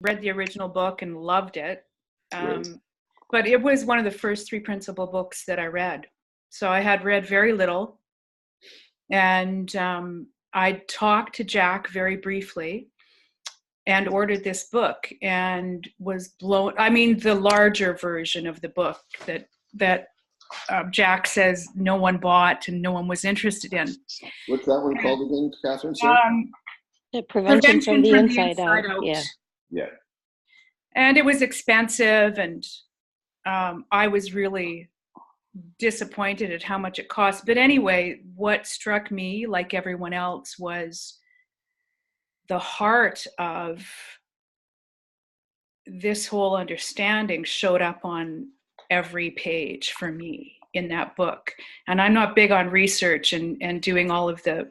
read the original book and loved it. Right. But it was one of the first 3 principal books that I read. So I had read very little. And I talked to Jack very briefly and ordered this book and was blown. I mean, the larger version of the book that Jack says no one bought and no one was interested in. What's that one called again, Catherine? Sorry? The Prevention from the Inside Out. Yeah. Yeah. And it was expensive, and I was really disappointed at how much it cost. But anyway, what struck me, like everyone else, was the heart of this whole understanding showed up on every page for me in that book. And I'm not big on research and doing all of the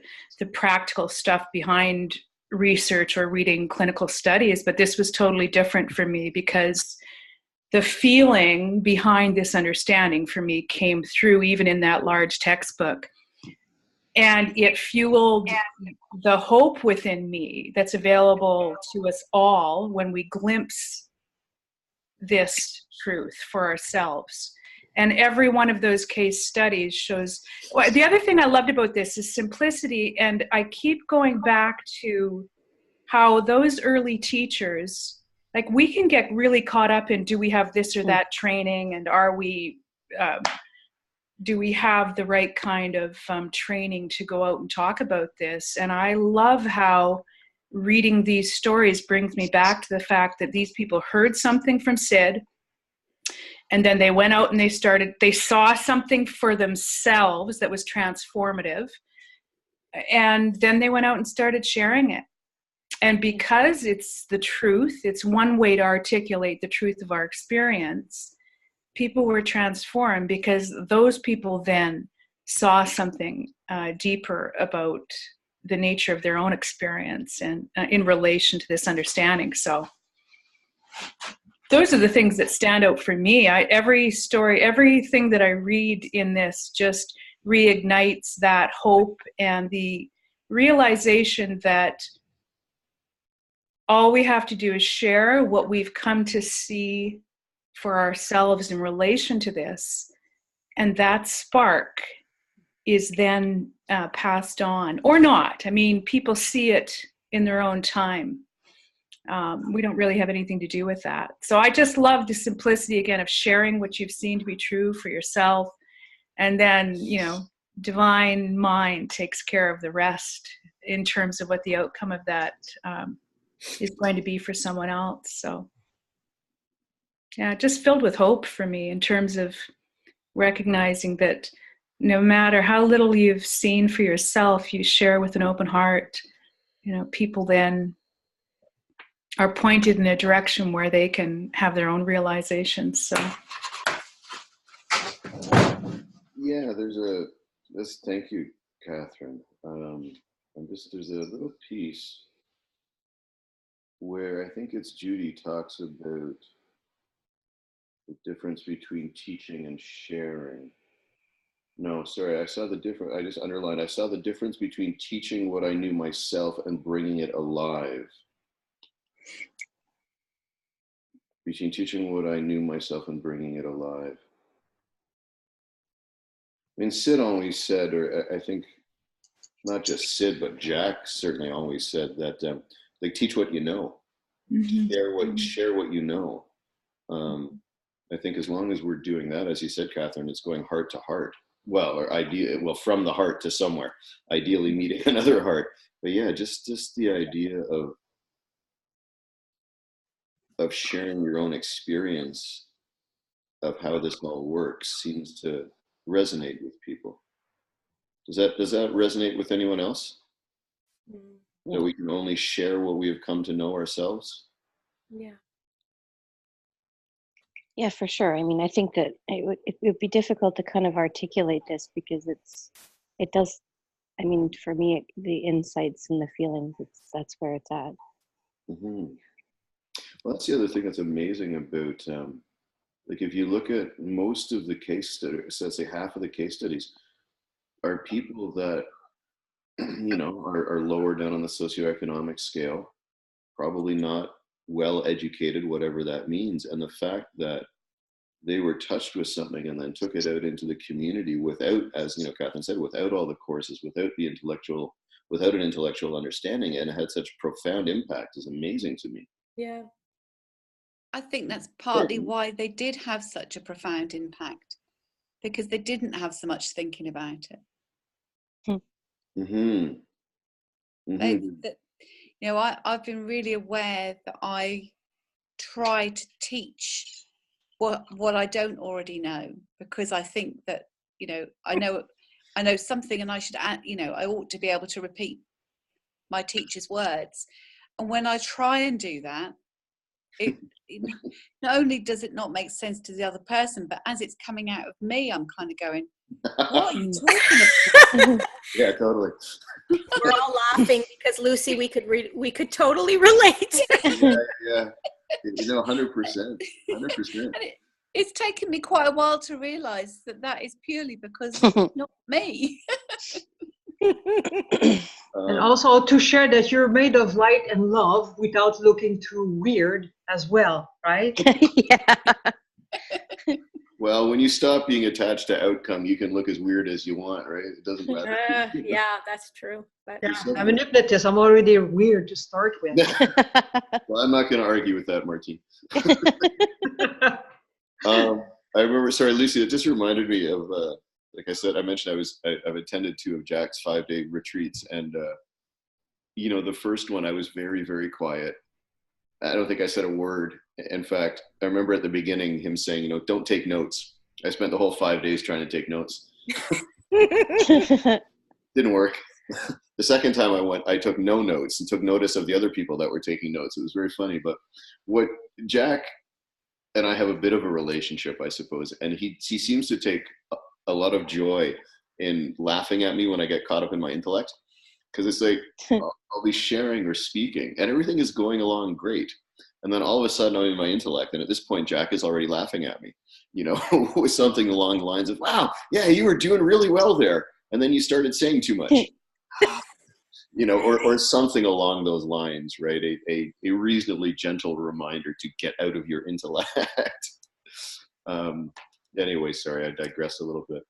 practical stuff behind research or reading clinical studies, but this was totally different for me because the feeling behind this understanding for me came through even in that large textbook. And it fueled the hope within me that's available to us all when we glimpse this truth for ourselves. And every one of those case studies shows. Well, the other thing I loved about this is simplicity. And I keep going back to how those early teachers, like, we can get really caught up in, do we have this or that training? And are we, do we have the right kind of training to go out and talk about this? And I love how reading these stories brings me back to the fact that these people heard something from Sid, and then they went out and they saw something for themselves that was transformative. And then they went out and started sharing it. And because it's the truth, it's one way to articulate the truth of our experience, people were transformed because those people then saw something deeper about the nature of their own experience and in relation to this understanding. So those are the things that stand out for me. Every story, everything that I read in this just reignites that hope and the realization that all we have to do is share what we've come to see for ourselves in relation to this. And that spark is then passed on, or not. I mean, people see it in their own time. We don't really have anything to do with that. So I just love the simplicity, again, of sharing what you've seen to be true for yourself. And then, divine mind takes care of the rest in terms of what the outcome of that is going to be for someone else. So yeah, just filled with hope for me in terms of recognizing that no matter how little you've seen for yourself, you share with an open heart, people then are pointed in a direction where they can have their own realizations. So yeah, thank you, Catherine. There's a little piece where I think it's Judy talks about the difference between teaching and sharing. No, sorry, I saw the difference. I just underlined, I saw the difference between teaching what I knew myself and bringing it alive. Between teaching what I knew myself and bringing it alive. I mean, Sid always said, or I think not just Sid, but Jack certainly always said that, teach what you know, share what you know. I think as long as we're doing that, as you said, Catherine, it's going heart to heart. From the heart to somewhere, ideally meeting another heart. But yeah, just the idea of sharing your own experience of how this all works seems to resonate with people. Does that resonate with anyone else? That we can only share what we have come to know ourselves? Yeah, for sure. I mean, I think that it would be difficult to kind of articulate this because it does, I mean, for me, the insights and the feelings, that's where it's at. Mm-hmm. Well, that's the other thing that's amazing about, if you look at most of the case studies, so let's say half of the case studies are people that, are lower down on the socioeconomic scale, probably not well educated, whatever that means. And the fact that they were touched with something and then took it out into the community without, as you know, Catherine said, without all the courses, without an intellectual understanding, and it had such profound impact is amazing to me. Yeah. I think that's partly why they did have such a profound impact, because they didn't have so much thinking about it. Mm-hmm. Mm-hmm. You know, I've been really aware that I try to teach what I don't already know, because I think that, you know, I know something, and I should add, you know, I ought to be able to repeat my teacher's words. And when I try and do that, it not only does it not make sense to the other person, but as it's coming out of me, I'm kind of going, what are you talking about? Yeah, totally. We're all laughing because Lucy, we could totally relate. Yeah. You know, 100%. 100%. And it's taken me quite a while to realize that is purely because it's not me. And also to share that you're made of light and love without looking too weird as well, right? Yeah. Well, when you stop being attached to outcome, you can look as weird as you want, right? It doesn't matter. Yeah, that's true. But Yeah, I'm an hypnotist. I'm already weird to start with. Well, I'm not going to argue with that, Martine. I remember, sorry, Lucy, it just reminded me of, like I said, I mentioned I've attended 2 of Jack's 5-day retreats. And, you know, the first one, I was very, very quiet. I don't think I said a word. In fact, I remember at the beginning him saying, you know, don't take notes. I spent the whole 5 days trying to take notes. Didn't work. The second time I went, I took no notes and took notice of the other people that were taking notes. It was very funny. But what Jack and I have a bit of a relationship, I suppose. And he seems to take a lot of joy in laughing at me when I get caught up in my intellect. Because it's like, I'll be sharing or speaking and everything is going along great. And then all of a sudden I'm in my intellect. And at this point, Jack is already laughing at me, you know, with something along the lines of, wow, yeah, you were doing really well there. And then you started saying too much, you know, or something along those lines, right? A reasonably gentle reminder to get out of your intellect. Anyway, sorry, I digressed a little bit.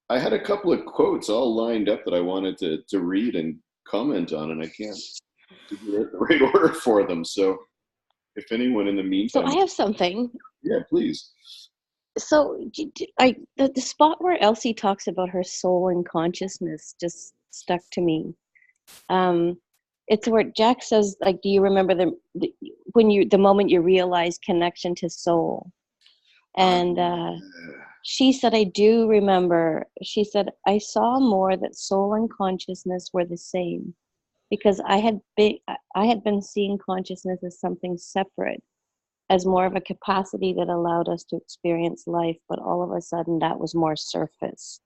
I had a couple of quotes all lined up that I wanted to read and comment on, and I can't do the right order for them. So if anyone in the meantime... So I have something. Yeah, please. So the spot where Elsie talks about her soul and consciousness just stuck to me. It's where Jack says, like, do you remember the moment you realize connection to soul? And she said, I do remember. She said, I saw more that soul and consciousness were the same, because I had been seeing consciousness as something separate, as more of a capacity that allowed us to experience life, but all of a sudden that was more surface.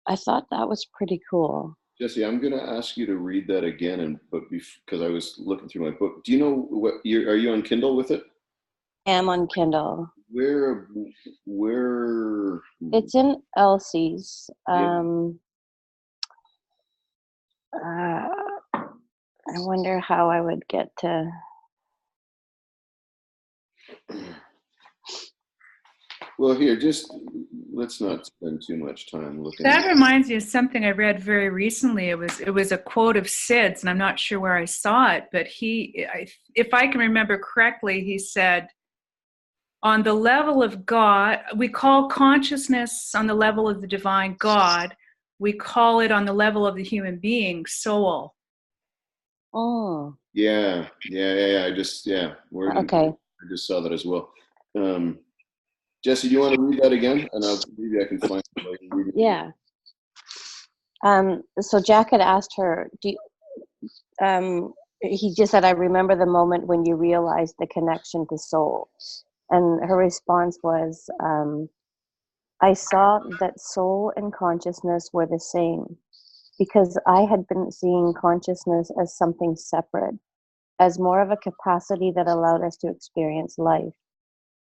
I thought that was pretty cool. Jesse, I'm going to ask you to read that again, because I was looking through my book. Do you know are you on Kindle with it? I am on Kindle. Where? It's in Elsie's. Yeah. I wonder how I would get to. Well, here, just let's not spend too much time looking. That reminds me of something I read very recently. It was a quote of Sid's, and I'm not sure where I saw it, but if I can remember correctly, he said, on the level of God, we call consciousness on the level of the divine God. We call it on the level of the human being soul. Oh. Yeah. I just saw that as well. Jesse, do you want to read that again? And maybe I can find it. Yeah. So Jack had asked her, he just said, I remember the moment when you realized the connection to soul. And her response was, I saw that soul and consciousness were the same, because I had been seeing consciousness as something separate, as more of a capacity that allowed us to experience life.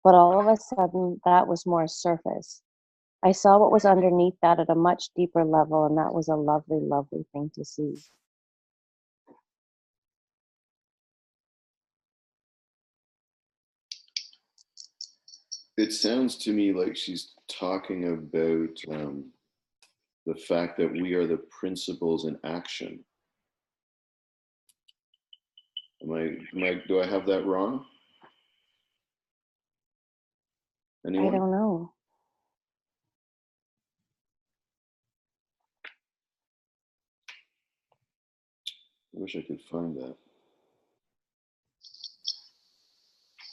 But all of a sudden, that was more surface. I saw what was underneath that at a much deeper level, and that was a lovely, lovely thing to see. It sounds to me like she's talking about the fact that we are the principles in action. Do I have that wrong? Anyone? I don't know. I wish I could find that.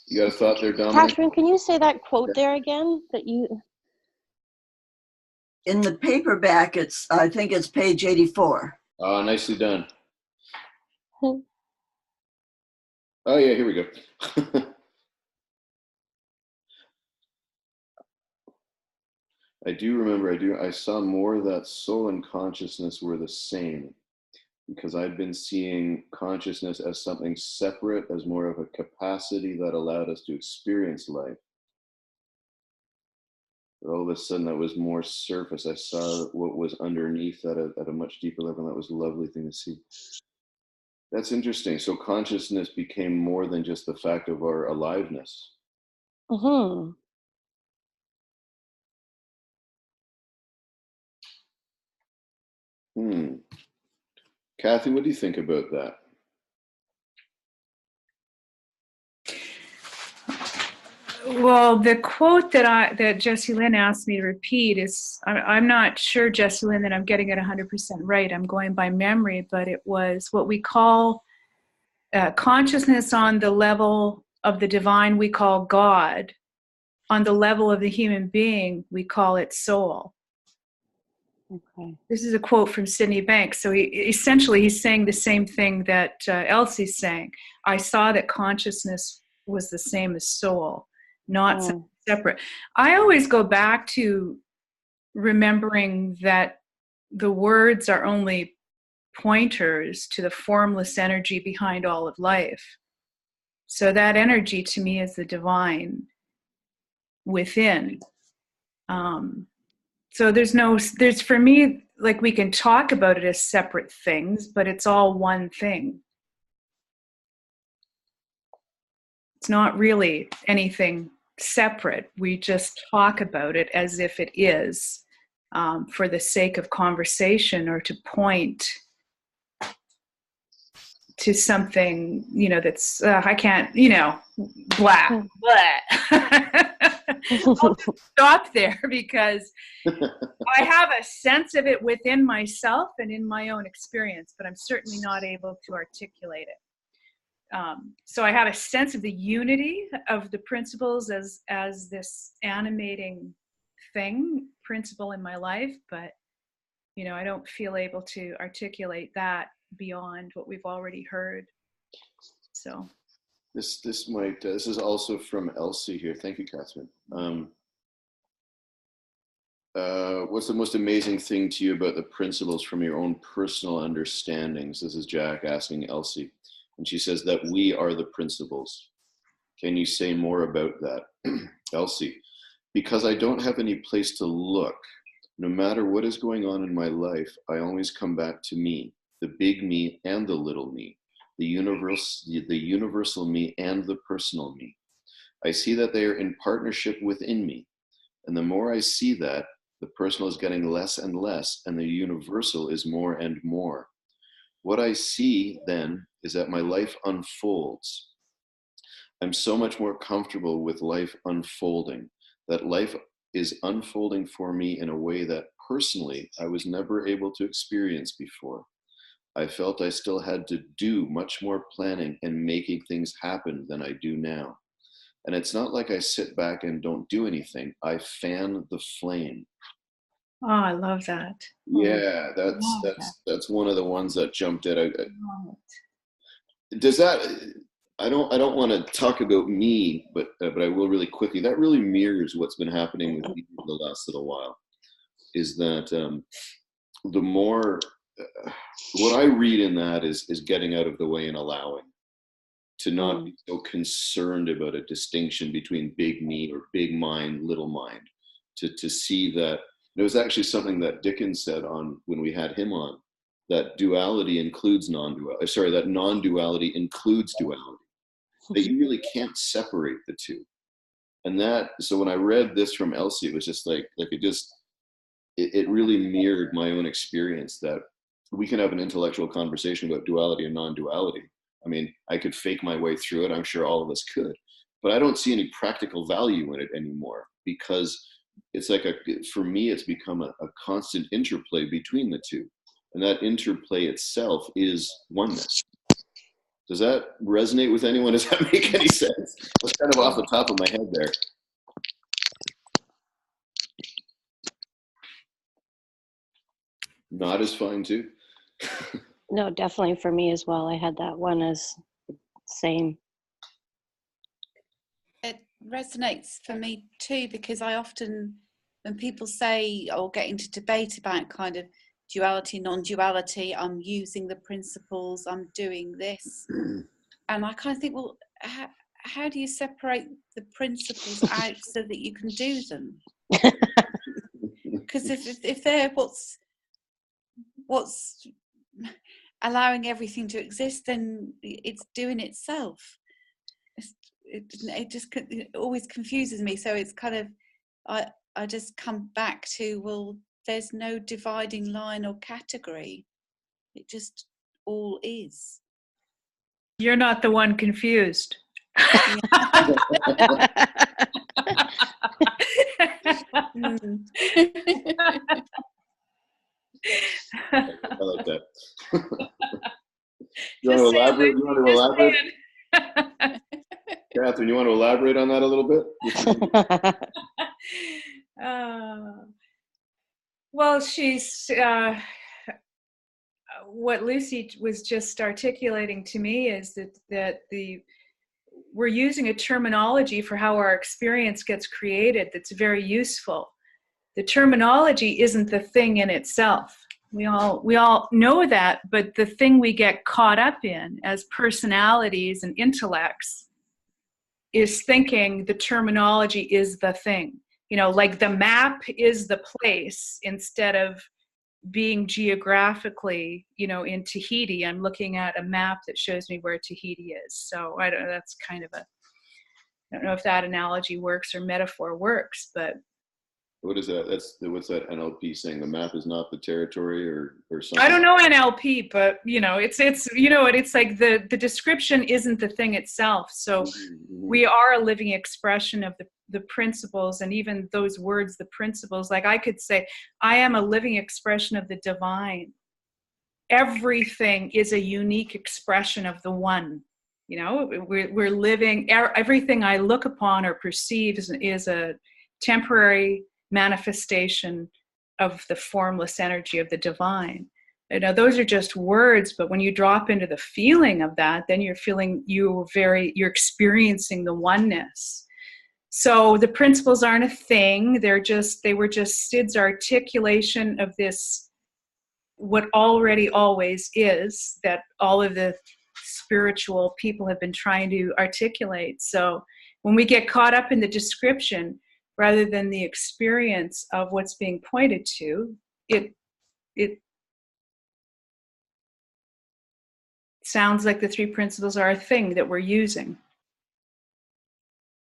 You got a thought there, Dominic? Catherine, can you say that quote there again? That you. In the paperback, I think it's page 84. Oh, nicely done. Oh yeah, here we go. I do remember, I saw more that soul and consciousness were the same, because I'd been seeing consciousness as something separate, as more of a capacity that allowed us to experience life. But all of a sudden that was more surface. I saw what was underneath at a much deeper level, and that was a lovely thing to see. That's interesting. So consciousness became more than just the fact of our aliveness. Mm-hmm. Kathy, what do you think about that? Well, the quote that Jessie Lynn asked me to repeat is, I'm not sure, Jessie Lynn, that I'm getting it 100% right. I'm going by memory, but it was what we call consciousness on the level of the divine, we call God. On the level of the human being, we call it soul. Okay. This is a quote from Sydney Banks. So he's saying the same thing that Elsie's saying. I saw that consciousness was the same as soul, not something separate. I always go back to remembering that the words are only pointers to the formless energy behind all of life. So that energy to me is the divine within. So there's for me, like, we can talk about it as separate things, but it's all one thing. It's not really anything separate. We just talk about it as if it is, for the sake of conversation, or to point to something, that's, I can't, blah, blah. I'll just stop there, because I have a sense of it within myself and in my own experience, but I'm certainly not able to articulate it. So I have a sense of the unity of the principles as this animating principle in my life, but I don't feel able to articulate that beyond what we've already heard. So this is also from Elsie here. Thank you, Catherine. What's the most amazing thing to you about the principles from your own personal understandings? This is Jack asking Elsie, and she says that we are the principles. Can you say more about that? Elsie, because I don't have any place to look. No matter what is going on in my life, I always come back to me, the big me and the little me, the universal me and the personal me. I see that they are in partnership within me. And the more I see that, the personal is getting less and less, and the universal is more and more. What I see then is that my life unfolds. I'm so much more comfortable with life unfolding, that life is unfolding for me in a way that personally I was never able to experience before. I felt I still had to do much more planning and making things happen than I do now. And it's not like I sit back and don't do anything. I fan the flame. Oh, I love that. Yeah, that's one of the ones that jumped out. Does that? I don't want to talk about me, but I will really quickly. That really mirrors what's been happening with me the last little while. Is that the more what I read in that is getting out of the way and allowing, to not be so concerned about a distinction between big me or big mind, little mind. To see that. It was actually something that Dickens said when we had him on, that duality includes non-duality. Sorry, that non-duality includes duality. That you really can't separate the two. And that, so when I read this from Elsie, it was just like it really mirrored my own experience, that we can have an intellectual conversation about duality and non-duality. I mean, I could fake my way through it. I'm sure all of us could, but I don't see any practical value in it anymore, because it's like for me, it's become a constant interplay between the two. And that interplay itself is oneness. Does that resonate with anyone? Does that make any sense? That's kind of off the top of my head there. Not as fine too. No, definitely for me as well. I had that one as same. It resonates for me too, because I often, when people say or get into debate about kind of duality, non-duality, I'm using the principles, I'm doing this, and I kind of think, well, how do you separate the principles out so that you can do them? Because if they're what's allowing everything to exist, then it's doing itself. It always confuses me. So it's kind of, I just come back to, well, there's no dividing line or category. It just all is. You're not the one confused. I like that. You want to elaborate? Catherine, you want to elaborate on that a little bit? Well, she's what Lucy was just articulating to me is that we're using a terminology for how our experience gets created that's very useful. The terminology isn't the thing in itself. We all know that, but the thing we get caught up in as personalities and intellects is thinking the terminology is the thing. You know, like the map is the place instead of being geographically, you know, in Tahiti. I'm looking at a map that shows me where Tahiti is. So I don't know, that's kind of I don't know if that analogy works or metaphor works, but what is that? What's that NLP saying? The map is not the territory, or something? I don't know NLP, but you know, it's you know what, it's like the description isn't the thing itself. So we are a living expression of the principles, and even those words, the principles. Like I could say, I am a living expression of the divine. Everything is a unique expression of the one. You know, we're living. Everything I look upon or perceive is a temporary manifestation of the formless energy of the divine. You know, those are just words, but when you drop into the feeling of that, then you're experiencing the oneness. So the principles aren't a thing. They were just Sid's articulation of this, what already always is, that all of the spiritual people have been trying to articulate. So when we get caught up in the description, rather than the experience of what's being pointed to, it sounds like the three principles are a thing that we're using.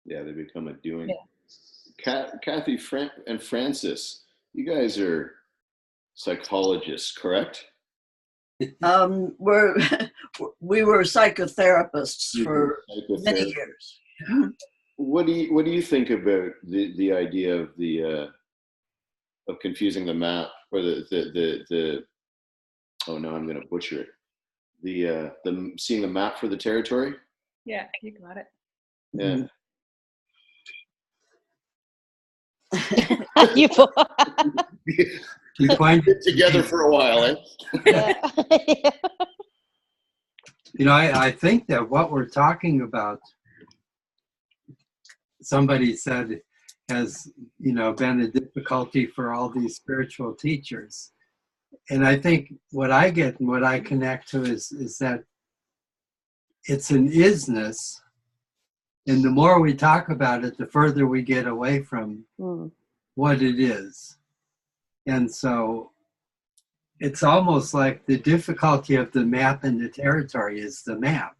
Yeah, they become a doing. Yeah. Kathy and Francis, you guys are psychologists, correct? We were psychotherapists for many years. What do you think about the idea of of confusing the map, or the oh no, I'm going to butcher it. The seeing the map for the territory? Yeah, you got it. Yeah. You find it together for a while, eh? Yeah. You know, I think that what we're talking about, somebody said, has, you know, been a difficulty for all these spiritual teachers. And I think what I get and what I connect to is that it's an isness. And the more we talk about it, the further we get away from what it is. And so it's almost like the difficulty of the map and the territory is the map.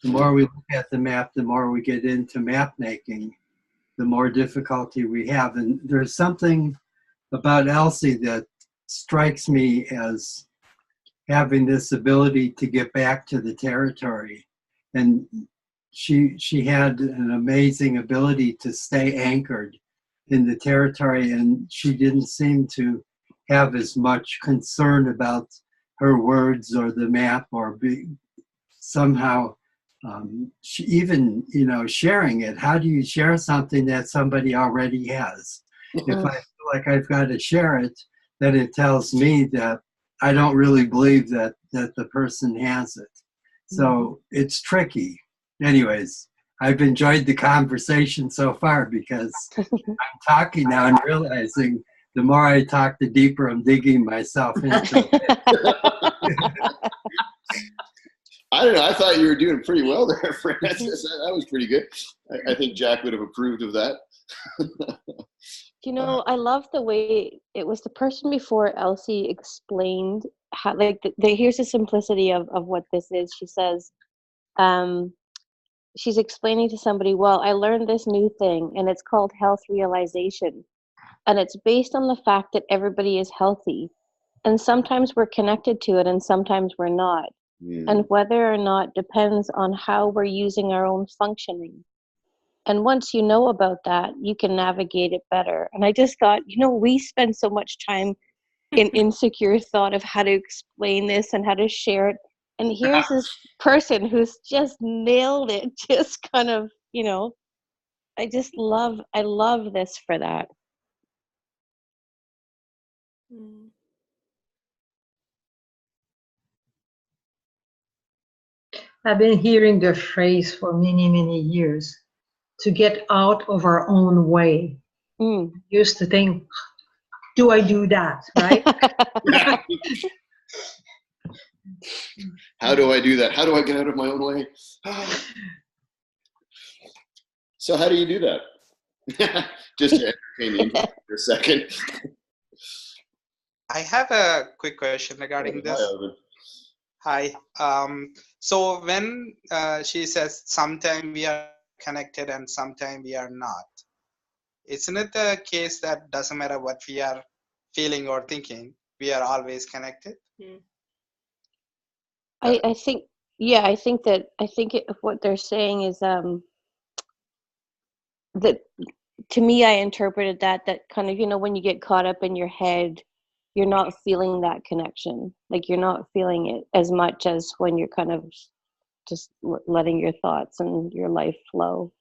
The more we look at the map, the more we get into map making, the more difficulty we have. And there's something about Elsie that strikes me as having this ability to get back to the territory. And she had an amazing ability to stay anchored in the territory, and she didn't seem to have as much concern about her words or the map, or be somehow she even, you know, sharing it. How do you share something that somebody already has? If I feel like I've got to share it, then it tells me that I don't really believe that the person has it. So it's tricky. Anyways, I've enjoyed the conversation so far, because I'm talking now and realizing the more I talk, the deeper I'm digging myself into it. I don't know. I thought you were doing pretty well there, Francis. That was pretty good. I think Jack would have approved of that. You know, I love the way it was the person before Elsie explained how, like, here's the simplicity of what this is. She says, she's explaining to somebody, well, I learned this new thing, and it's called health realization. And it's based on the fact that everybody is healthy. And sometimes we're connected to it, and sometimes we're not. And whether or not depends on how we're using our own functioning. And once you know about that, you can navigate it better. And I just thought, you know, we spend so much time in insecure thought of how to explain this and how to share it. And here's this person who's just nailed it, just kind of, you know, I love this for that. I've been hearing the phrase for many, many years, to get out of our own way. I used to think, do I do that, right? How do I do that? How do I get out of my own way? So how do you do that? Just to entertain you for a second. I have a quick question regarding this. Hi. So when she says sometime we are connected and sometime we are not, isn't it the case that doesn't matter what we are feeling or thinking, we are always connected? I think, yeah, I think what they're saying is that, to me, I interpreted that kind of, you know, when you get caught up in your head, you're not feeling that connection. Like, you're not feeling it as much as when you're kind of just letting your thoughts and your life flow.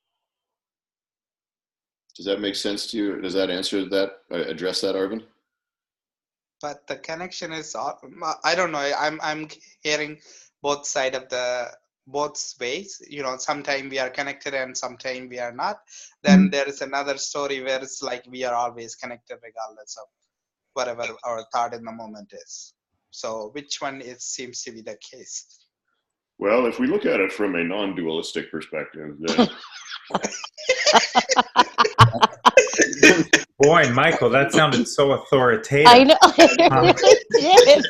Does that make sense to you? Does that answer that, address that, Arvin? But the connection is, I don't know, I'm hearing both sides of both ways. You know, sometime we are connected and sometime we are not. Then there is another story where it's like we are always connected regardless of whatever our thought in the moment is. So which one seems to be the case? Well, if we look at it from a non-dualistic perspective, then boy, Michael, that sounded so authoritative. I know. It did.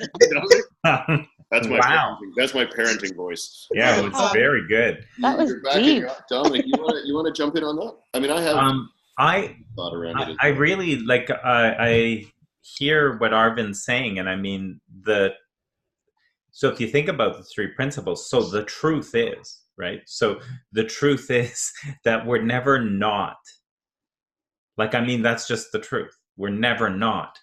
That's my that's my parenting voice. Yeah, it was very good. That was deep. Dominic, you want to jump in on that? I mean, I have thought around it. I really like. I hear what Arvin's saying, and I mean so if you think about the three principles, so the truth is, right? So the truth is that we're never not. Like, I mean, that's just the truth. We're never not.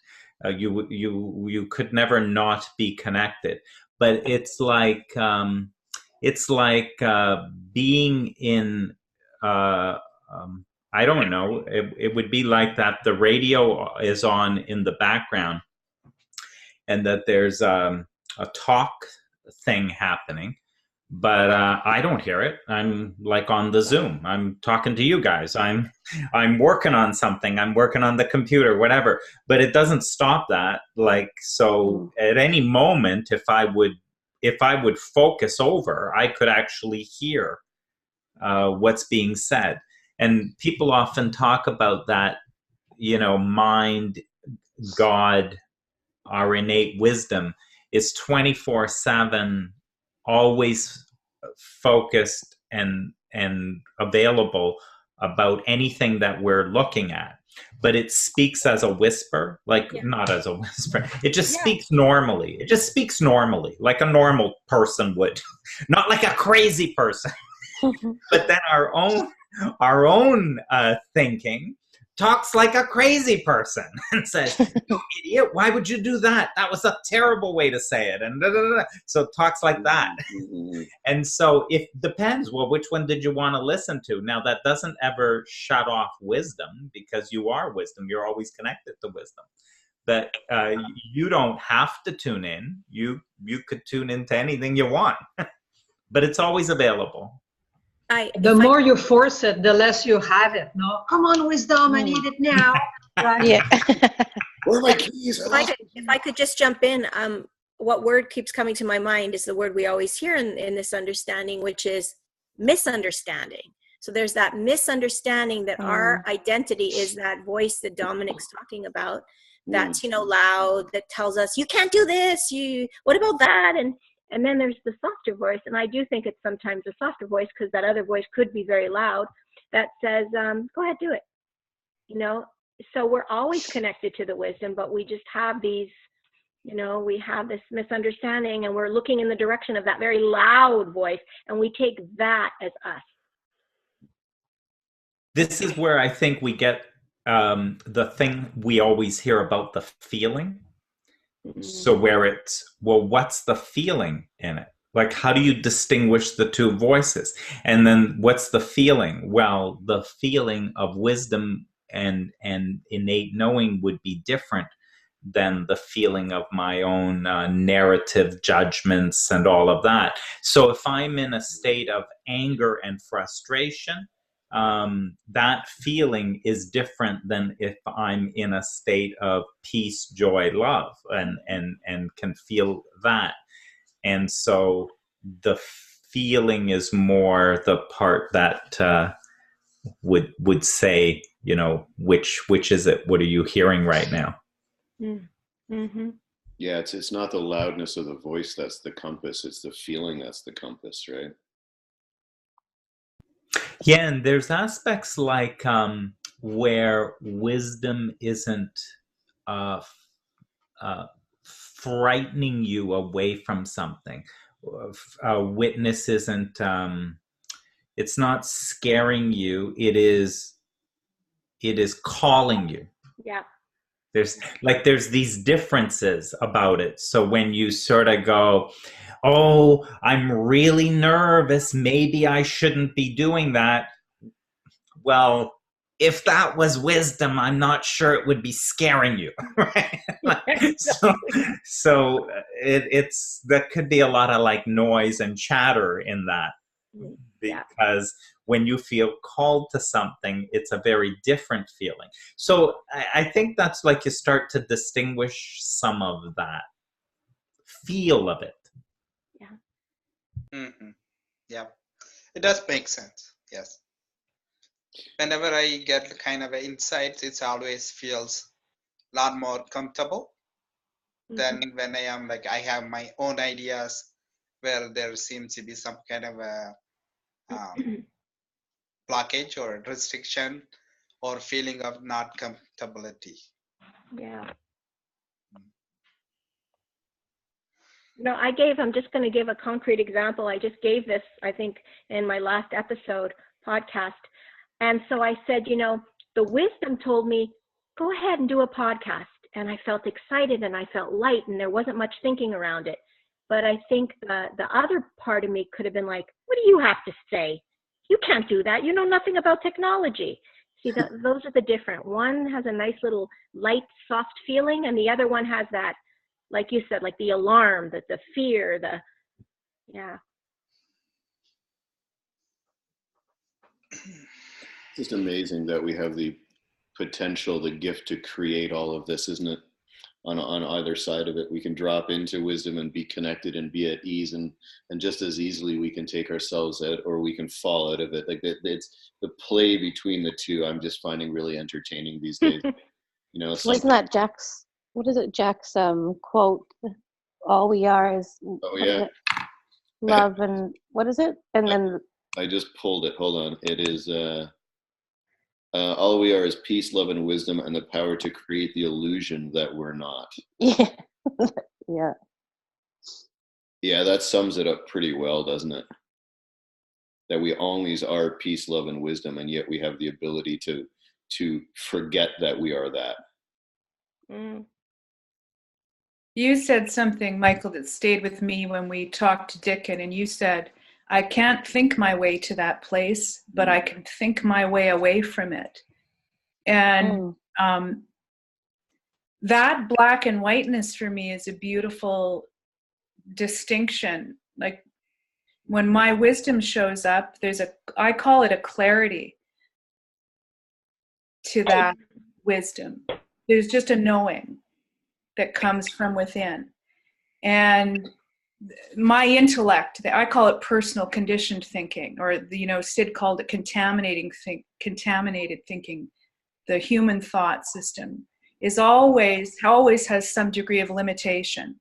You could never not be connected. But it's like being in. I don't know. It would be like that. The radio is on in the background, and that there's a talk thing happening, but I don't hear it. I'm like on the Zoom. I'm talking to you guys. I'm working on something. I'm working on the computer, whatever. But it doesn't stop that. Like, so at any moment, if I would focus over, I could actually hear what's being said. And people often talk about that, you know, mind, God, our innate wisdom is 24/7, always focused and available about anything that we're looking at. But it speaks as a whisper, like not as a whisper. It just speaks normally. It just speaks normally, like a normal person would, not like a crazy person. But then our own thinking talks like a crazy person and says, "You idiot! Why would you do that? That was a terrible way to say it." And so it talks like that. And so it depends. Well, which one did you want to listen to? Now that doesn't ever shut off wisdom, because you are wisdom. You're always connected to wisdom. That you don't have to tune in. You could tune into anything you want, but it's always available. The more you force it, the less you have it. No, come on, wisdom, I need it now. Right? Yeah. Where are my keys? If I could just jump in, what word keeps coming to my mind is the word we always hear in this understanding, which is misunderstanding. So there's that misunderstanding that our identity is that voice that Dominic's talking about, that's, loud, that tells us, you can't do this, what about that? And then there's the softer voice, and I do think it's sometimes a softer voice, because that other voice could be very loud, that says, go ahead, do it. So we're always connected to the wisdom, but we just have these, we have this misunderstanding, and we're looking in the direction of that very loud voice, and we take that as us. This is where I think we get the thing we always hear about, the feeling. So where it's, well, what's the feeling in it? Like, how do you distinguish the two voices? And then what's the feeling? Well, the feeling of wisdom and innate knowing would be different than the feeling of my own narrative judgments and all of that. So if I'm in a state of anger and frustration, that feeling is different than if I'm in a state of peace, joy, love, and can feel that. And so the feeling is more the part that would say, which is it? What are you hearing right now? Mm-hmm. Yeah, it's not the loudness of the voice that's the compass. It's the feeling that's the compass, right? Yeah, and there's aspects like where wisdom isn't frightening you away from something. Witness isn't, it's not scaring you. It is calling you. Yeah. There's these differences about it. So when you sort of go, oh, I'm really nervous, maybe I shouldn't be doing that. Well, if that was wisdom, I'm not sure it would be scaring you, right? So it's that could be a lot of like noise and chatter in that, because when you feel called to something, it's a very different feeling. So I think that's like you start to distinguish some of that feel of it. Yeah. Mm-hmm. Yeah, it does make sense. Yes. Whenever I get kind of insights, it always feels a lot more comfortable than when I am like, I have my own ideas where there seems to be some kind of a blockage or restriction or feeling of not comfortability. Yeah. I'm just going to give a concrete example. I just gave this, I think, in my last episode podcast. And so I said, the wisdom told me, go ahead and do a podcast. And I felt excited and I felt light, and there wasn't much thinking around it. But I think the other part of me could have been like, what do you have to say? You can't do that. You know nothing about technology. See, those are the different. One has a nice little light, soft feeling, and the other one has that, like you said, like the alarm, the fear, yeah. It's just amazing that we have the potential, the gift to create all of this, isn't it? On either side of it, we can drop into wisdom and be connected and be at ease, and just as easily we can take ourselves out, or we can fall out of it. Like it's the play between the two. I'm just finding really entertaining these days. Wasn't that Jack's? What is it? Jack's quote. All we are is love, and what is it? And then I just pulled it. Hold on. It is All we are is peace, love, and wisdom, and the power to create the illusion that we're not. Yeah. Yeah. Yeah, that sums it up pretty well, doesn't it? That we always are peace, love, and wisdom, and yet we have the ability to forget that we are that. Mm. You said something, Michael, that stayed with me when we talked to Dickon, and you said, I can't think my way to that place, but I can think my way away from it. And that black and whiteness for me is a beautiful distinction. Like when my wisdom shows up, I call it a clarity to that wisdom. There's just a knowing that comes from within. And my intellect, I call it personal conditioned thinking, or Sid called it contaminated thinking. The human thought system always has some degree of limitation,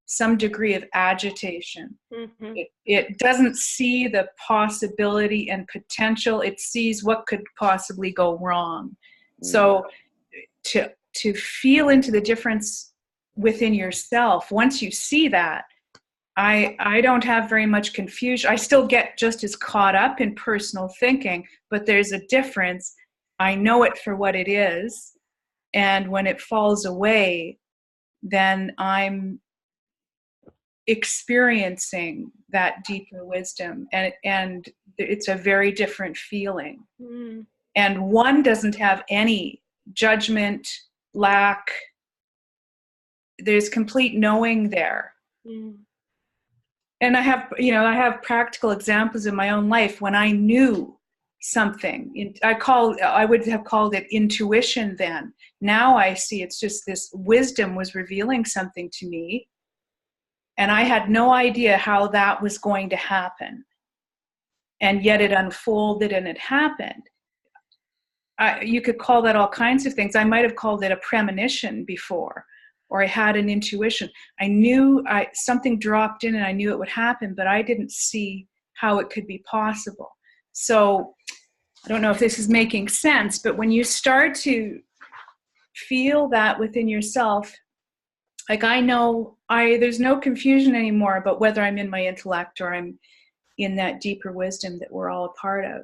some degree of agitation. Mm-hmm. It doesn't see the possibility and potential. It sees what could possibly go wrong. Mm. So to feel into the difference within yourself, once you see that, I don't have very much confusion. I still get just as caught up in personal thinking, but there's a difference. I know it for what it is. And when it falls away, then I'm experiencing that deeper wisdom. And it's a very different feeling. Mm. And one doesn't have any judgment, lack. There's complete knowing there. Mm. And I have practical examples in my own life when I knew something. I would have called it intuition then. Now I see it's just this wisdom was revealing something to me, and I had no idea how that was going to happen. And yet it unfolded and it happened. You could call that all kinds of things. I might have called it a premonition before, or I had an intuition. I knew something dropped in and I knew it would happen, but I didn't see how it could be possible. So I don't know if this is making sense, but when you start to feel that within yourself, like I know there's no confusion anymore about whether I'm in my intellect or I'm in that deeper wisdom that we're all a part of.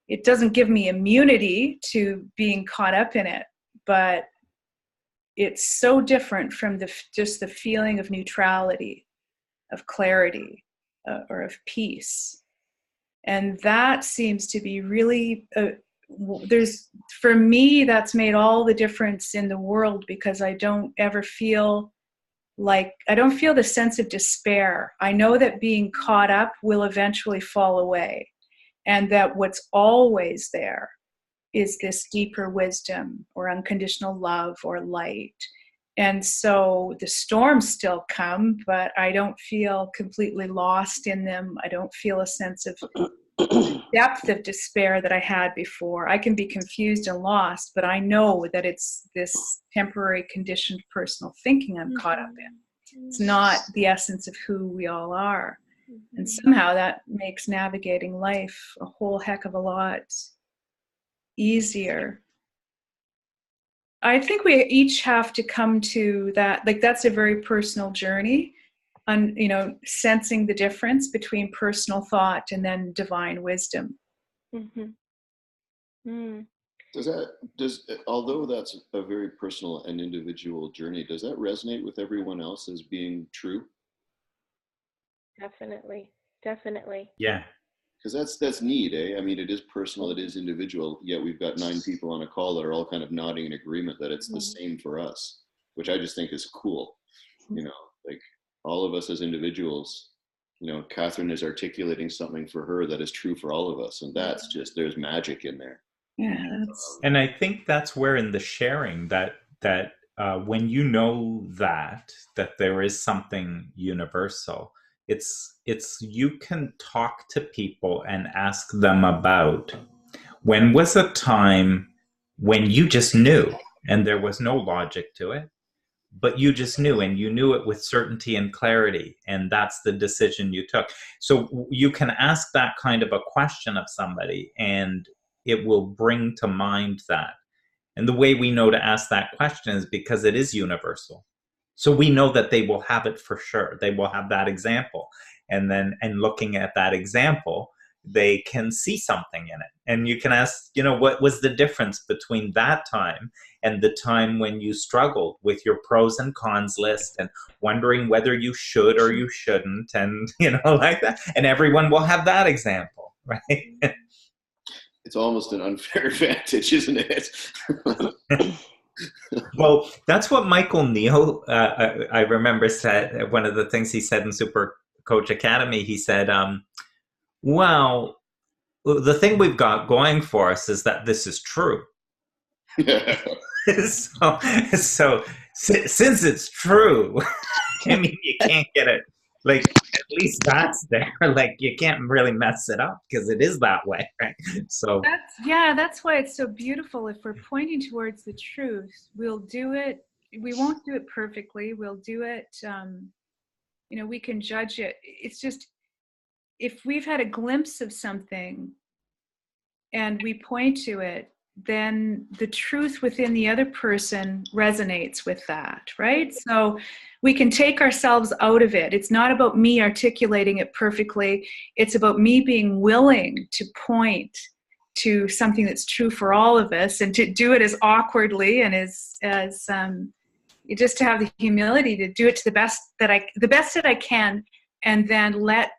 It doesn't give me immunity to being caught up in it, but it's so different from just the feeling of neutrality, of clarity, or of peace. And that seems to be really, for me, that's made all the difference in the world, because I don't ever feel the sense of despair. I know that being caught up will eventually fall away, and that what's always there is this deeper wisdom or unconditional love or light. And so the storms still come, but I don't feel completely lost in them. I don't feel a sense of depth of despair that I had before. I can be confused and lost, but I know that it's this temporary conditioned personal thinking I'm caught up in. It's not the essence of who we all are. And somehow that makes navigating life a whole heck of a lot easier. I think we each have to come to that, like that's a very personal journey on, sensing the difference between personal thought and then divine wisdom. Mm-hmm. Mm. Although that's a very personal and individual journey, does that resonate with everyone else as being true? Definitely. Yeah. Because that's neat, eh? I mean, it is personal, it is individual, yet we've got 9 people on a call that are all kind of nodding in agreement that it's the same for us, which I just think is cool. Like all of us as individuals, Catherine is articulating something for her that is true for all of us. And that's just, there's magic in there. Yeah. And I think that's where in the sharing that when you know that there is something universal, it's you can talk to people and ask them about when was a time when you just knew and there was no logic to it, but you just knew, and you knew it with certainty and clarity, and that's the decision you took. So you can ask that kind of a question of somebody, and it will bring to mind that. And the way we know to ask that question is because it is universal. So we know that they will have it for sure. They will have that example. And looking at that example, they can see something in it. And you can ask, what was the difference between that time and the time when you struggled with your pros and cons list and wondering whether you should or you shouldn't, and, like that. And everyone will have that example, right? It's almost an unfair advantage, isn't it? Well, that's what Michael Neal, I remember, said. One of the things he said in Super Coach Academy, he said, well, the thing we've got going for us is that this is true. so since it's true, I mean, you can't get it. Like, at least that's there. Like, you can't really mess it up because it is that way, right? So that's why it's so beautiful. If we're pointing towards the truth, we'll do it. We won't do it perfectly. We'll do it. We can judge it. It's just, if we've had a glimpse of something and we point to it, then the truth within the other person resonates with that, right? So we can take ourselves out of it. It's not about me articulating it perfectly. It's about me being willing to point to something that's true for all of us, and to do it as awkwardly and as just to have the humility to do it to the best that I can, and then let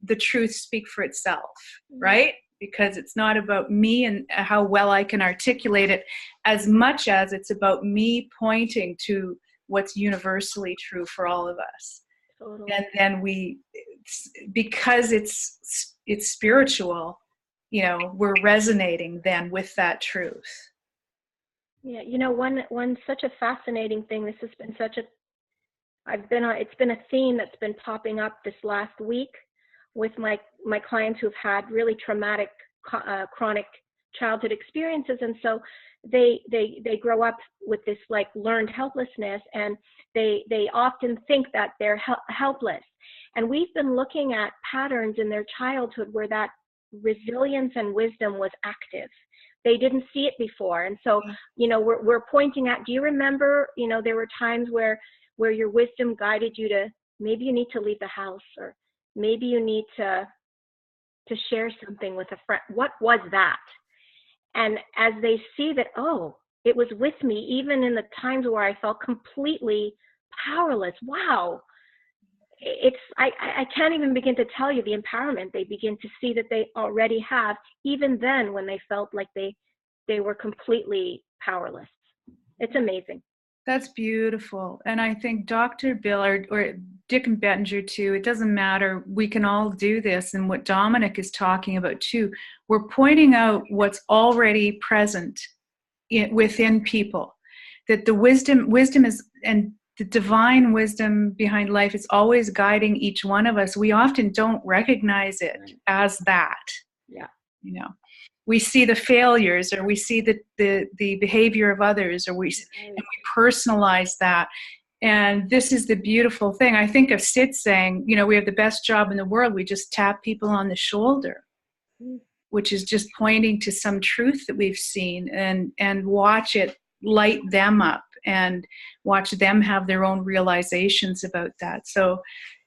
the truth speak for itself, right? Because it's not about me and how well I can articulate it, as much as it's about me pointing to what's universally true for all of us. Totally. And then because it's spiritual, we're resonating then with that truth. Yeah, one such a fascinating thing. This has been it's been a theme that's been popping up this last week with my clients who've had really traumatic chronic childhood experiences, and so they grow up with this like learned helplessness, and they often think that they're helpless. And we've been looking at patterns in their childhood where that resilience and wisdom was active. They didn't see it before, and so we're pointing at, do you remember, there were times where your wisdom guided you to, maybe you need to leave the house, or maybe you need to share something with a friend. What was that? And as they see that, oh, it was with me even in the times where I felt completely powerless. Wow. I can't even begin to tell you the empowerment they begin to see that they already have, even then when they felt like they were completely powerless. It's amazing. That's beautiful. And I think Dr. Bill or Dick and Bettinger too, it doesn't matter. We can all do this. And what Dominic is talking about too, we're pointing out what's already present within people. That the wisdom is, and the divine wisdom behind life is always guiding each one of us. We often don't recognize it as that. Yeah. We see the failures, or we see the behavior of others, or we personalize that. And this is the beautiful thing. I think of Sid saying, we have the best job in the world. We just tap people on the shoulder, which is just pointing to some truth that we've seen, and watch it light them up and watch them have their own realizations about that. So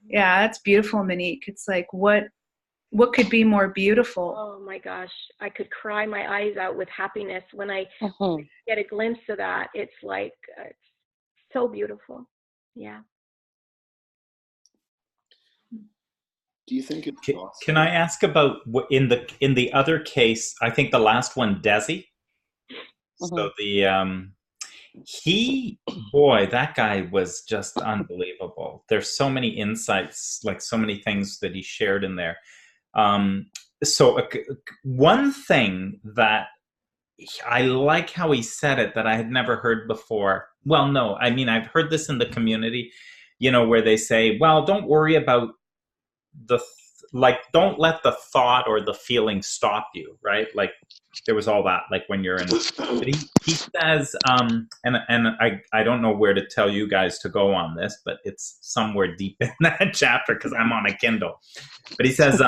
yeah, that's beautiful, Monique. It's like, what could be more beautiful? Oh my gosh, I could cry my eyes out with happiness when I get a glimpse of that. It's like, it's so beautiful. Yeah. Do you think it's possible? Can I ask about in the other case? I think the last one, Desi. So that guy was just unbelievable. There's so many insights, like so many things that he shared in there. So one thing that I like how he said it that I had never heard before. Well, no, I mean, I've heard this in the community, where they say, well, don't worry about don't let the thought or the feeling stop you, right? Like there was all that, like when you're in, but he says, and I don't know where to tell you guys to go on this, but it's somewhere deep in that chapter because I'm on a Kindle. But he says,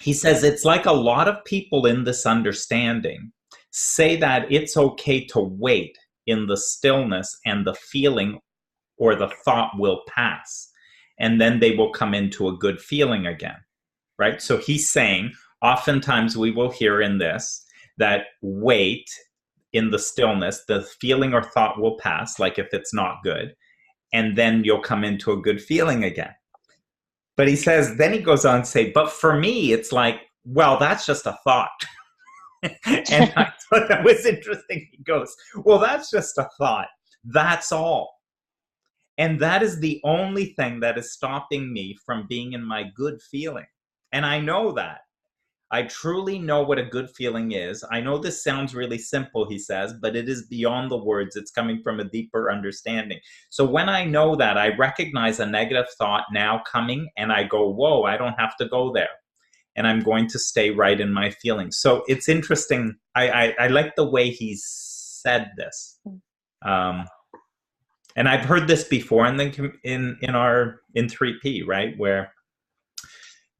he says it's like a lot of people in this understanding say that it's okay to wait in the stillness and the feeling or the thought will pass, and then they will come into a good feeling again, right? So he's saying oftentimes we will hear in this that wait in the stillness, the feeling or thought will pass, like if it's not good, and then you'll come into a good feeling again. But he says, then he goes on to say, but for me, it's like, well, that's just a thought. And I thought that was interesting. He goes, well, that's just a thought. That's all. And that is the only thing that is stopping me from being in my good feeling. And I know that. I truly know what a good feeling is. I know this sounds really simple, he says, but it is beyond the words. It's coming from a deeper understanding. So when I know that, I recognize a negative thought now coming, and I go, whoa, I don't have to go there. And I'm going to stay right in my feelings. So it's interesting. I like the way he said this. And I've heard this before in 3P, right? Where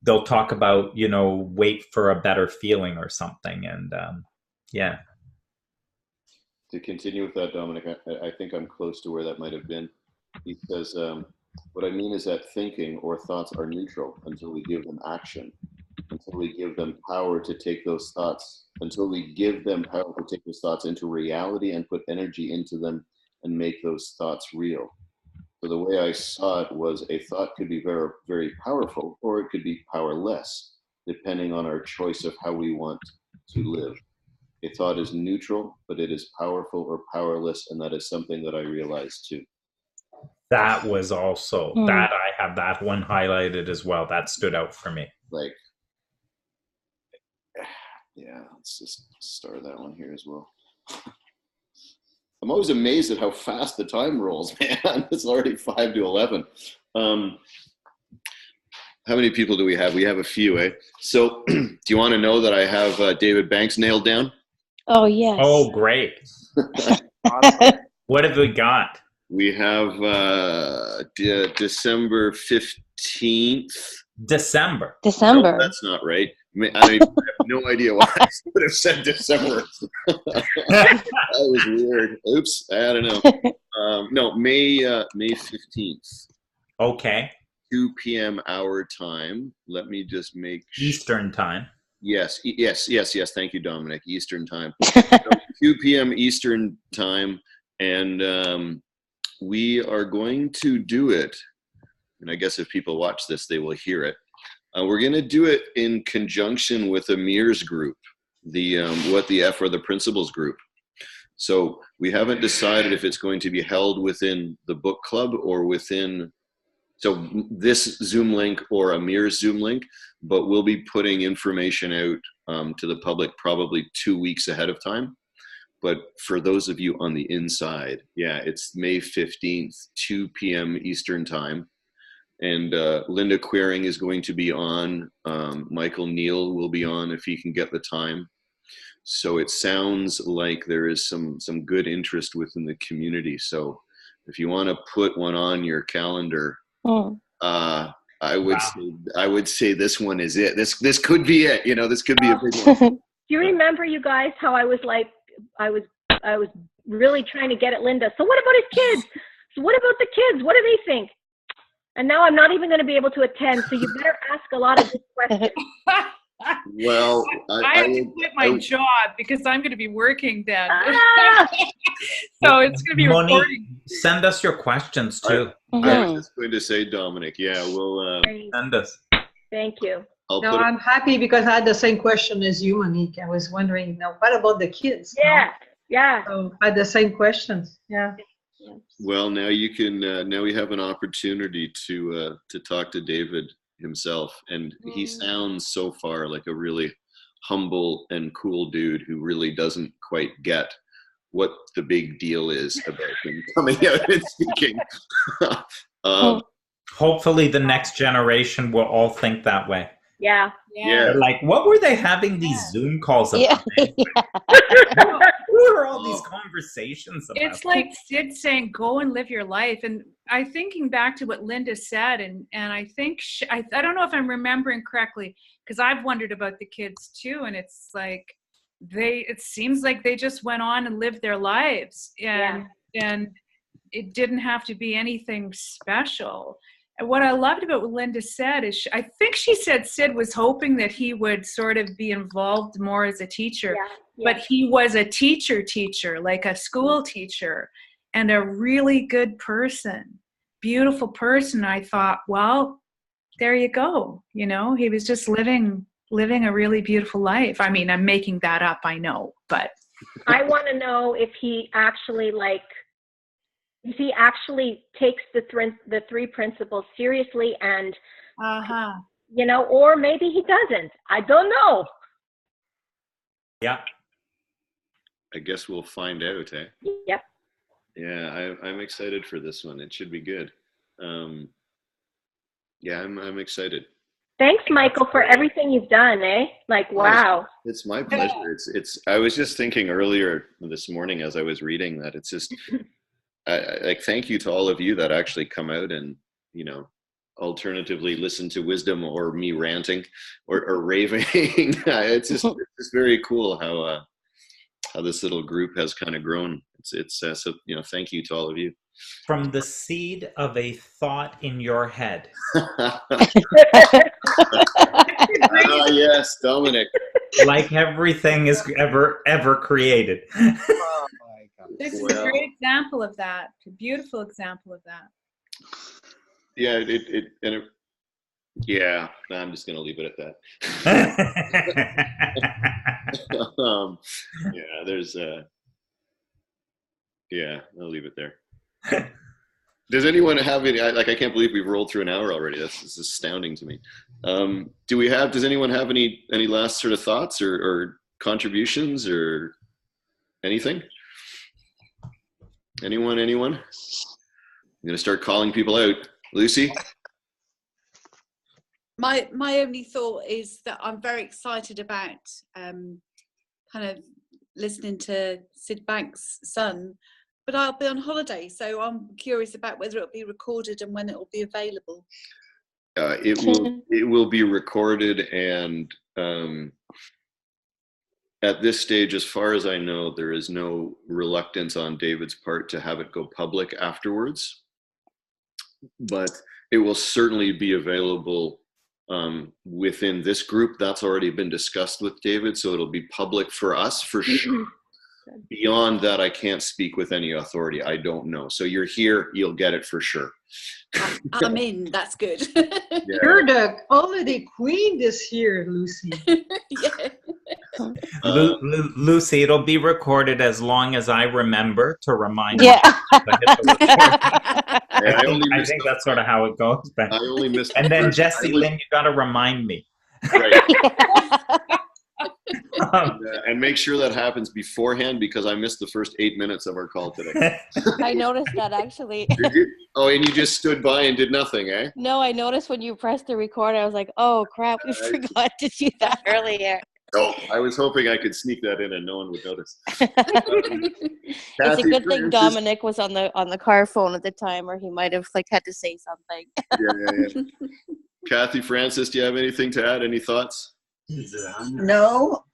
they'll talk about, you know, wait for a better feeling or something. And yeah. To continue with that, Dominic, I think I'm close to where that might have been. He says, what I mean is that thinking or thoughts are neutral until we give them action, until we give them power to take those thoughts, until we give them power to take those thoughts into reality and put energy into them and make those thoughts real. So the way I saw it was a thought could be very, very powerful, or it could be powerless, depending on our choice of how we want to live. A thought is neutral, but it is powerful or powerless, and that is something that I realized too. That was also, that I have that one highlighted as well. That stood out for me. Like, yeah, let's just start that one here as well. I'm always amazed at how fast the time rolls, man. It's already 5 to 11. How many people do we have? We have a few, eh? So do you want to know that I have David Banks nailed down? Oh, yes. Oh, great. Awesome. What have we got? We have December 15th. December. December. No, that's not right. I have no idea why I would have said December. That was weird. Oops, I don't know. No, May 15th. Okay. 2 p.m. our time. Let me just make Eastern time. Yes. Thank you, Dominic. Eastern time. 2 p.m. Eastern time, and we are going to do it. And I guess if people watch this, they will hear it. We're going to do it in conjunction with Amir's group, the What the F Are the Principles group. So we haven't decided if it's going to be held within the book club or within, so this Zoom link or Amir's Zoom link, but we'll be putting information out to the public probably 2 weeks ahead of time. But for those of you on the inside, yeah, it's May 15th, 2 p.m. Eastern time. And Linda Queering is going to be on. Michael Neal will be on if he can get the time. So it sounds like there is some good interest within the community. So if you want to put one on your calendar, I would say this one is it. This could be it. You know, this could be a big one. Do you remember, you guys, how I was like, I was really trying to get at Linda. So what about his kids? So what about the kids? What do they think? And now I'm not even going to be able to attend, so you better ask a lot of good questions. Well, I have to quit my job because I'm going to be working then. So it's going to be recording. Send us your questions too. I was just going to say, Dominic, yeah, we'll send us. Thank you. No, I'm happy because I had the same question as you, Monique. I was wondering, now, what about the kids? Yeah, yeah. So I had the same questions. Yeah. Well, now you can. Now we have an opportunity to talk to David himself, and he sounds so far like a really humble and cool dude who really doesn't quite get what the big deal is about him coming out and speaking. Hopefully, the next generation will all think that way. Yeah. Yeah. Like, what were they having these Zoom calls about? What are all these conversations about? It's like Sid saying, go and live your life. And I thinking back to what Linda said, and I think I don't know if I'm remembering correctly, because I've wondered about the kids too, and it's like it seems like they just went on and lived their lives, and it didn't have to be anything special. And what I loved about what Linda said is, I think she said Sid was hoping that he would sort of be involved more as a teacher, but he was a teacher, like a school teacher, and a really good person, beautiful person. I thought, well, there you go. You know, he was just living a really beautiful life. I mean, I'm making that up, I know, but. I want to know if he actually takes the three principles seriously, and you know, or maybe he doesn't. I don't know. Yeah. I guess we'll find out, eh? Yep. Yeah, I'm excited for this one. It should be good. Yeah, I'm excited. Thanks, Michael, for everything you've done, eh? Like, wow. It's my pleasure. I was just thinking earlier this morning as I was reading that it's just, like, thank you to all of you that actually come out and, you know, alternatively listen to wisdom or me ranting or raving. It's just very cool how this little group has kind of grown. It's so, you know, thank you to all of you. From the seed of a thought in your head. Yes, Dominic. Like everything is ever created. Oh my God. This is a great example of that. A beautiful example of that. Yeah, yeah, I'm just going to leave it at that. Yeah, there's yeah, I'll leave it there. Does anyone have any, I can't believe we've rolled through an hour already. That's astounding to me. Does anyone have any last sort of thoughts or contributions or anything? Anyone? I'm going to start calling people out. Lucy? My only thought is that I'm very excited about kind of listening to Sid Banks' son, but I'll be on holiday, so I'm curious about whether it'll be recorded and when it will be available. It will be recorded, and at this stage, as far as I know, there is no reluctance on David's part to have it go public afterwards, but it will certainly be available within this group. That's already been discussed with David, so it'll be public for us for sure. Beyond that, I can't speak with any authority. I don't know. So you're here, you'll get it for sure. I'm in. That's good. Yeah. You're the holiday queen this year, Lucy. Yeah. Lucy, it'll be recorded as long as I remember to remind you. I think that's sort of how it goes. I only missed. And then Jesse Lynn, you got to remind me. Right. And make sure that happens beforehand, because I missed the first 8 minutes of our call today. I noticed that actually. Did you? Oh, and you just stood by and did nothing, eh? No, I noticed when you pressed the record, I was like, oh crap, we forgot to do that earlier. Oh, I was hoping I could sneak that in and no one would notice. It's a good thing Dominic was on the car phone at the time, or he might have had to say something. Yeah. Kathy Francis, do you have anything to add? Any thoughts? No,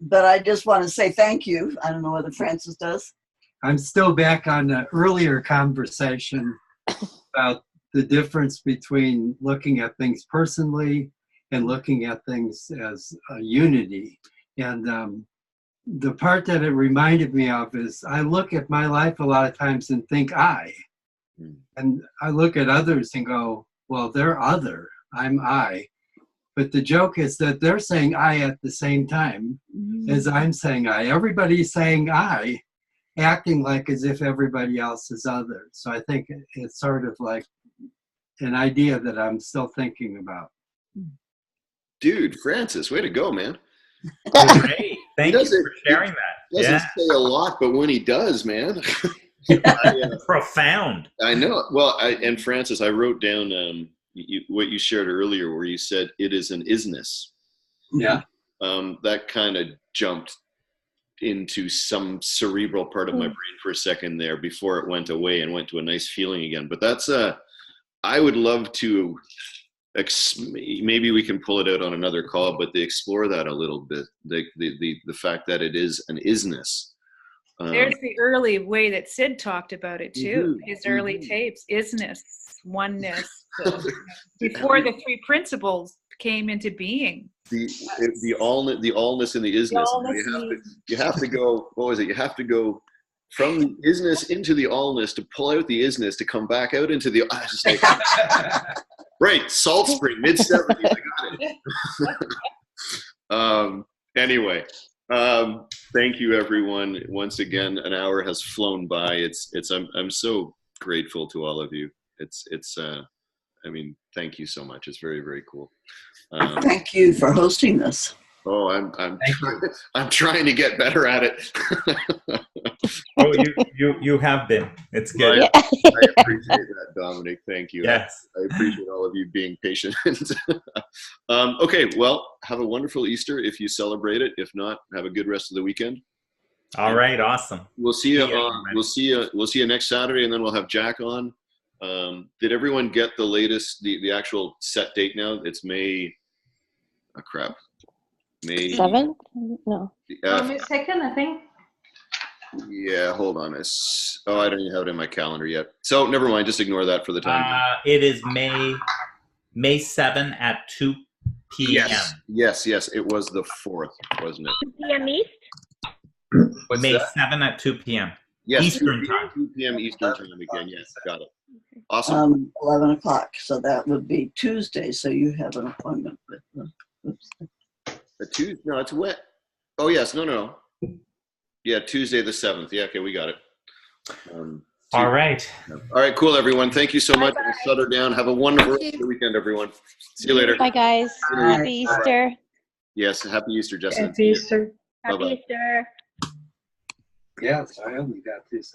but I just want to say thank you. I don't know whether Francis does. I'm still back on the earlier conversation about the difference between looking at things personally and looking at things as a unity. And the part that it reminded me of is I look at my life a lot of times and think I. And I look at others and go, well, they're other, I'm I. But the joke is that they're saying I at the same time as I'm saying I. Everybody's saying I, acting like as if everybody else is other. So I think it's sort of like an idea that I'm still thinking about. Dude, Francis, way to go, man. Great. Thank you for sharing that. Doesn't say a lot, but when he does, man. Profound. I know. Well, and Francis, I wrote down what you shared earlier, where you said it is an isness. Yeah. That kind of jumped into some cerebral part of my brain for a second there before it went away and went to a nice feeling again. But that's I would love to, maybe we can pull it out on another call, but they explore that a little bit. The fact that it is an isness. There's the early way that Sid talked about it too. His early tapes, isness, oneness, before the three principles came into being. The allness and the isness. You have to go. What was it? You have to go from the isness into the allness to pull out the isness to come back out into the. I was just like, right, Salt Spring, mid-70s. I got it. Anyway. Thank you, everyone. Once again, an hour has flown by. I'm so grateful to all of you. I mean, thank you so much. It's very, very cool. Thank you for hosting this. Oh, I'm trying to get better at it. Oh, you have been. It's good. I appreciate that, Dominic. Thank you. Yes. I appreciate all of you being patient. Okay, well, have a wonderful Easter if you celebrate it. If not, have a good rest of the weekend. All right, awesome. We'll see you. We'll see you next Saturday, and then we'll have Jack on. Did everyone get the latest, the actual set date now? It's May. Oh crap. May 7th? No. May 2nd, I think. Yeah, hold on. I don't even have it in my calendar yet. So never mind. Just ignore that for the time. It is May 7 at 2 p.m. Yes. It was the 4th, wasn't it? 2 p.m. East? May 7 at 2 p.m. Yes, Eastern time. 2 p.m. Eastern time again. Yes, got it. Awesome. 11 o'clock. So that would be Tuesday. So you have an appointment with A Tuesday? No, it's wet. Oh, yes. No. Yeah, Tuesday the 7th. Yeah, okay, we got it. All right. All right, cool, everyone. Thank you so much. We'll shut her down. Have a wonderful weekend, everyone. See you later. Bye, guys. Happy Easter. Yes, happy Easter, Jessica. Happy Easter. Happy Easter. Yes, I only got this.